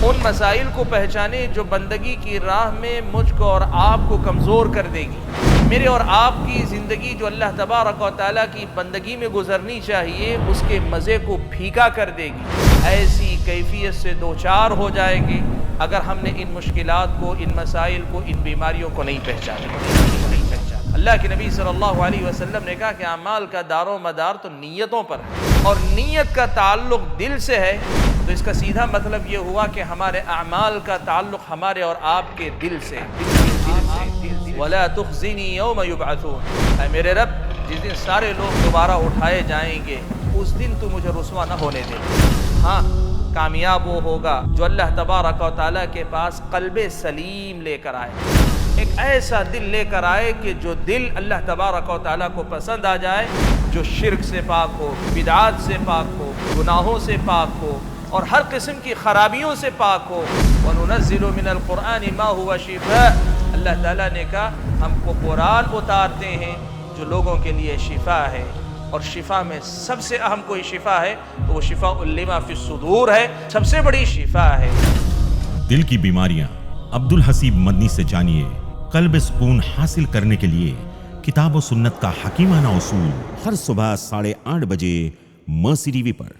ان مسائل کو پہچانے جو بندگی کی راہ میں مجھ کو اور آپ کو کمزور کر دے گی۔ میرے اور آپ کی زندگی جو اللہ تبارک و تعالیٰ کی بندگی میں گزرنی چاہیے، اس کے مزے کو پھیکا کر دے گی۔ ایسی کیفیت سے دوچار ہو جائیں گے اگر ہم نے ان مشکلات کو، ان مسائل کو، ان بیماریوں کو نہیں پہچانا۔ اللہ کے نبی صلی اللہ علیہ وسلم نے کہا کہ اعمال کا دار و مدار تو نیتوں پر ہے، اور نیت کا تعلق دل سے ہے، تو اس کا سیدھا مطلب یہ ہوا کہ ہمارے اعمال کا تعلق ہمارے اور آپ کے دل سے۔ وَلَا تُخْزِنِي يَوْمَ يُبْعَثُونَ، اے میرے رب، جس دن سارے لوگ دوبارہ اٹھائے جائیں گے، اس دن تو مجھے رسوا نہ ہونے دے۔ ہاں، کامیاب وہ ہوگا جو اللہ تبارک و تعالیٰ کے پاس قلب سلیم لے کر آئے، ایک ایسا دل لے کر آئے کہ جو دل اللہ تبارک و تعالیٰ کو پسند آ جائے، جو شرک سے پاک ہو، بدعات سے پاک ہو، گناہوں سے پاک ہو، اور ہر قسم کی خرابیوں سے پاک ہو۔ وَنُنَزِّلُ مِنَ الْقُرْآنِ مَا هُوَ شِفَاءٌ، اللہ تعالیٰ نے کہا ہم کو قرآن اتارتے ہیں جو لوگوں کے لیے شفا ہے، اور شفا میں سب سے اہم کوئی شفا ہے تو وہ شفاء لما فی الصدور ہے، سب سے بڑی شفا ہے۔ دل کی بیماریاں عبد الحسیب مدنی سے جانیے۔ قلب سکون حاصل کرنے کے لیے کتاب و سنت کا حکیمانہ اصول، ہر صبح 8:30 بجے مرسی ٹی وی پر۔